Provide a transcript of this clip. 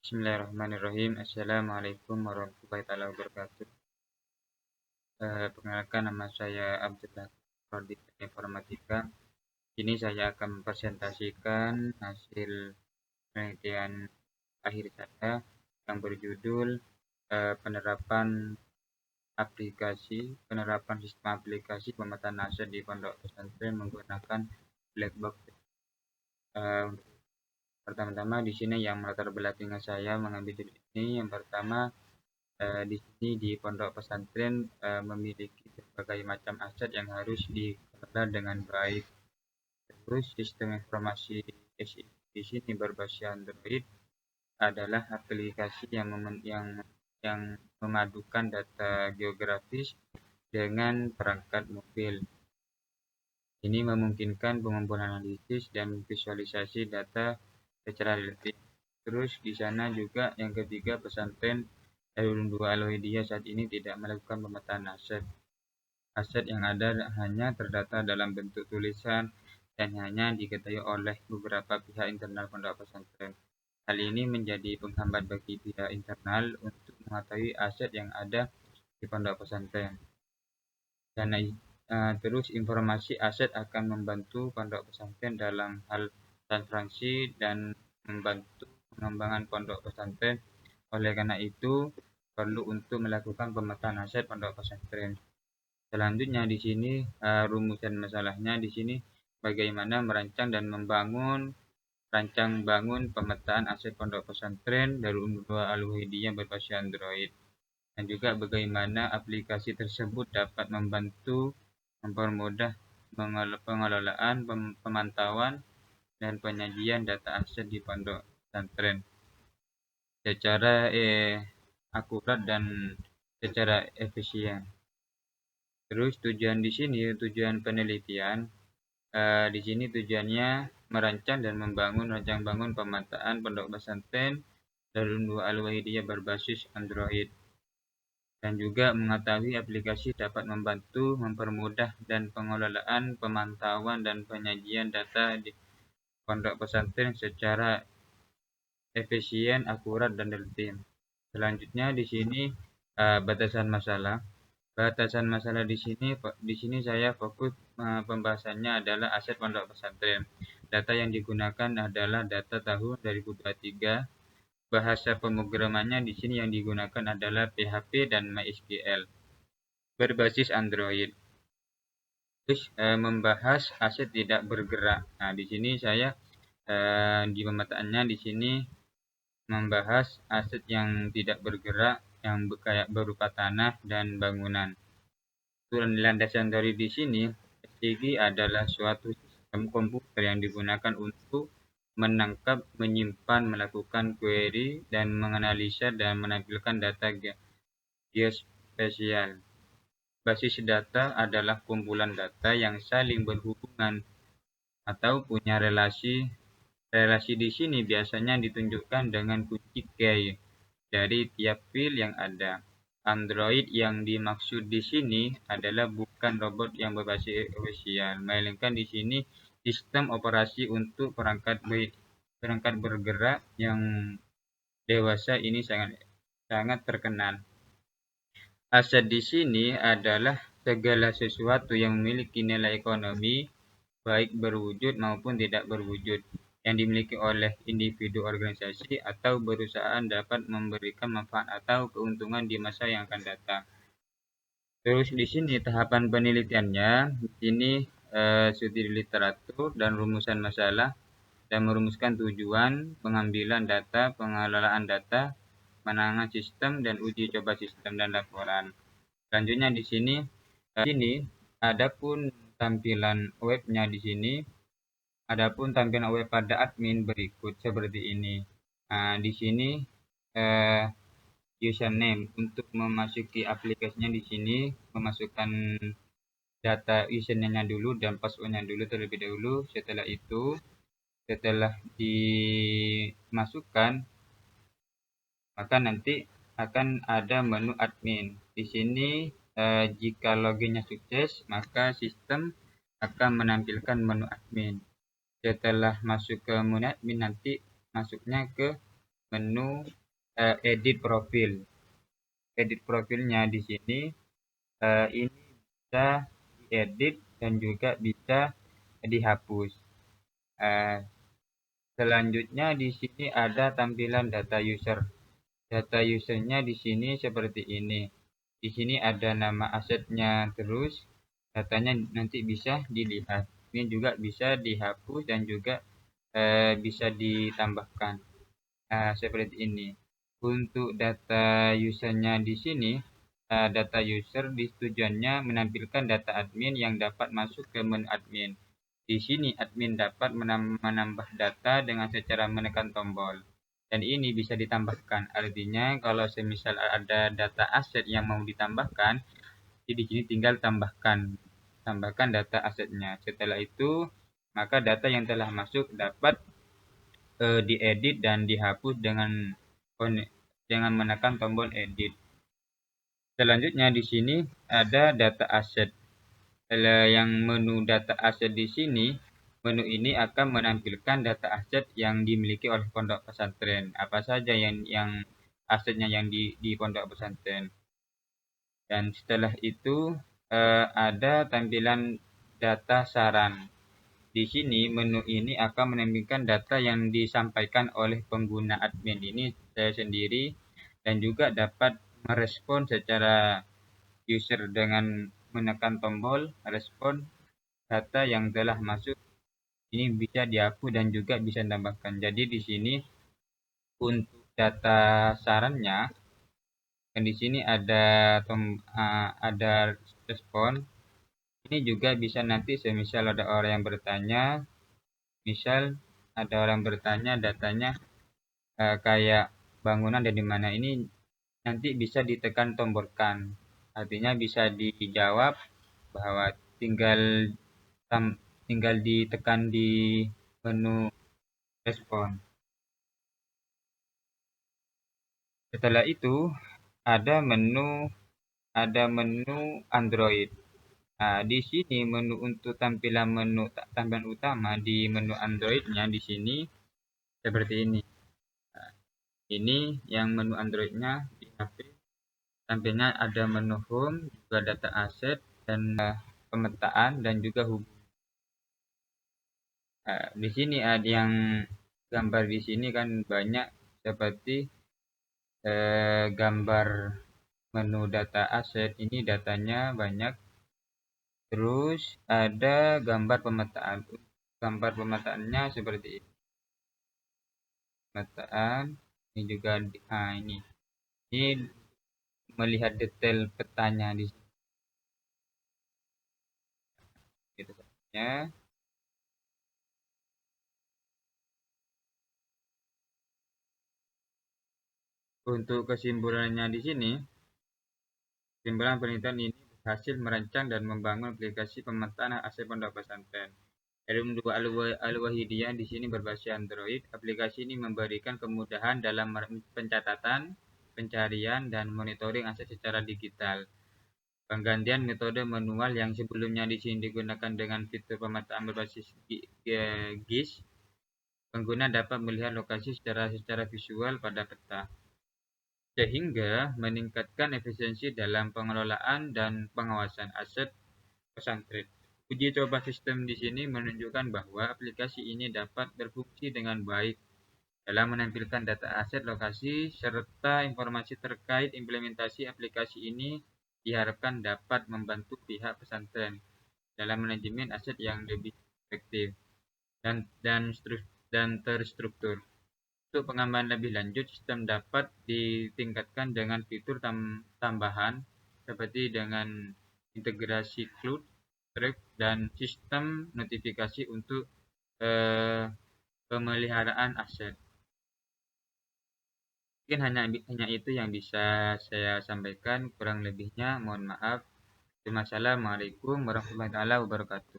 Bismillahirrahmanirrahim. Assalamualaikum warahmatullahi wabarakatuh. Perkenalkan, nama saya Abdullah, Prodi Informatika. Ini saya akan mempresentasikan hasil penelitian akhir saya yang berjudul penerapan sistem aplikasi pemetaan aset di pondok pesantren menggunakan black box. Pertama-tama di sini yang melatar belakangi saya mengambil judul ini, yang pertama, di sini di pondok pesantren memiliki berbagai macam aset yang harus dikelola dengan baik. Terus sistem informasi di sini berbasis Android adalah aplikasi yang memadukan data geografis dengan perangkat mobil. Ini memungkinkan pengumpulan analisis dan visualisasi data secara relatif. Terus di sana juga yang ketiga, pesantren Darul Ulum Al-Wahidiyah saat ini tidak melakukan pemetaan aset. Aset yang ada hanya terdata dalam bentuk tulisan dan hanya diketahui oleh beberapa pihak internal pondok pesantren. Hal ini menjadi penghambat bagi pihak internal untuk mengetahui aset yang ada di pondok pesantren. Terus informasi aset akan membantu pondok pesantren dalam hal transparansi dan membantu pengembangan pondok pesantren. Oleh karena itu, perlu untuk melakukan pemetaan aset pondok pesantren. Selanjutnya di sini rumusan masalahnya di sini bagaimana merancang dan rancang bangun pemetaan aset pondok pesantren Darul Ulum Al-Wahidiyah berbasis Android, dan juga bagaimana aplikasi tersebut dapat membantu mempermudah pengelolaan, pemantauan, dan penyajian data aset di pondok pesantren secara akurat dan secara efisien. Terus tujuan penelitian di sini tujuannya merancang dan rancang bangun pemetaan pondok pesantren Darul Ulum Al-Wahidiyah berbasis Android, dan juga mengetahui aplikasi dapat membantu mempermudah dan pengelolaan, pemantauan, dan penyajian data di pondok pesantren secara efisien, akurat, dan detail. Selanjutnya di sini batasan masalah. Batasan masalah di sini saya fokus pembahasannya adalah aset pondok pesantren. Data yang digunakan adalah data tahun 2023. Bahasa pemrogramannya di sini yang digunakan adalah PHP dan MySQL berbasis Android. Terus membahas aset tidak bergerak. Nah, di sini saya di pemetaannya di sini membahas aset yang tidak bergerak yang kayak berupa tanah dan bangunan. Landasan dari di sini, STG adalah suatu sistem komputer yang digunakan untuk menangkap, menyimpan, melakukan query, dan menganalisa dan menampilkan data geospasial. Basis data adalah kumpulan data yang saling berhubungan atau punya relasi. Relasi di sini biasanya ditunjukkan dengan kunci key dari tiap file yang ada. Android yang dimaksud di sini adalah bukan robot yang berbasis ofisial, melainkan di sini sistem operasi untuk perangkat bergerak yang dewasa ini sangat terkenal. Aset di sini adalah segala sesuatu yang memiliki nilai ekonomi, baik berwujud maupun tidak berwujud, yang dimiliki oleh individu, organisasi, atau perusahaan dapat memberikan manfaat atau keuntungan di masa yang akan datang. Terus di sini tahapan penelitiannya, di sini studi literatur dan rumusan masalah, dan merumuskan tujuan, pengambilan data, pengelolaan data, penanganan sistem, dan uji coba sistem dan laporan. Selanjutnya di sini adapun tampilan webnya di sini. Adapun tampilan web pada admin berikut seperti ini. Nah, di sini username untuk memasuki aplikasinya di sini memasukkan data username-nya dulu dan password-nya dulu terlebih dahulu. Setelah dimasukkan, maka nanti akan ada menu admin. Di sini jika loginnya sukses, maka sistem akan menampilkan menu admin. Setelah masuk ke menu admin, nanti masuknya ke menu edit profil. Edit profilnya di sini ini bisa diedit dan juga bisa dihapus. Selanjutnya di sini ada tampilan data user. Data usernya di sini seperti ini. Di sini ada nama asetnya, terus datanya nanti bisa dilihat. Ini juga bisa dihapus dan juga bisa ditambahkan. Seperti ini. Untuk data usernya di sini, data user di tujuannya menampilkan data admin yang dapat masuk ke menu admin. Di sini admin dapat menambah data dengan secara menekan tombol. Dan ini bisa ditambahkan. Artinya kalau semisal ada data aset yang mau ditambahkan, di sini tinggal tambahkan data asetnya. Setelah itu, maka data yang telah masuk dapat diedit dan dihapus dengan menekan tombol edit. Selanjutnya di sini ada data aset. Yang menu data aset di sini, menu ini akan menampilkan data aset yang dimiliki oleh pondok pesantren. Apa saja yang asetnya yang di pondok pesantren. Dan setelah itu ada tampilan data saran. Di sini menu ini akan menampilkan data yang disampaikan oleh pengguna admin ini saya sendiri dan juga dapat merespon secara user dengan menekan tombol respon data yang telah masuk. Ini bisa dihapus dan juga bisa ditambahkan. Jadi di sini untuk data sarannya dan di sini ada respon. Ini juga bisa nanti semisal ada orang yang bertanya, misal ada orang bertanya datanya kayak bangunan dari mana, ini nanti bisa ditekan tombolkan. Artinya bisa dijawab bahwa tinggal ditekan di menu respon. Setelah itu ada menu Android. Nah, di sini menu untuk tampilan utama di menu Android-nya di sini seperti ini. Nah, ini yang menu Android-nya di HP. Tampilnya ada menu home, juga data aset dan pemetaan dan juga hubungan. Di sini ada yang gambar di sini kan banyak seperti gambar menu data aset, ini datanya banyak. Terus ada gambar pemetaan. Gambar pemetaannya seperti ini. Pemetaan ini juga ini melihat detail petanya di sini. Gitu saja. Untuk kesimpulannya di sini, kesimpulan penelitian ini berhasil merancang dan membangun aplikasi pemetaan aset pondok pesantren. RM2 Al-Wahidiyah di sini berbasis Android. Aplikasi ini memberikan kemudahan dalam pencatatan, pencarian, dan monitoring aset secara digital. Penggantian metode manual yang sebelumnya di sini digunakan dengan fitur pemetaan berbasis GIS, pengguna dapat melihat lokasi secara visual pada peta, sehingga meningkatkan efisiensi dalam pengelolaan dan pengawasan aset pesantren. Uji coba sistem di sini menunjukkan bahwa aplikasi ini dapat berfungsi dengan baik dalam menampilkan data aset lokasi serta informasi terkait implementasi aplikasi ini diharapkan dapat membantu pihak pesantren dalam manajemen aset yang lebih efektif dan terstruktur. Untuk pengembangan lebih lanjut, sistem dapat ditingkatkan dengan fitur tambahan seperti dengan integrasi cloud, track, dan sistem notifikasi untuk pemeliharaan aset. Mungkin hanya itu yang bisa saya sampaikan, kurang lebihnya mohon maaf. Assalamualaikum warahmatullahi wabarakatuh.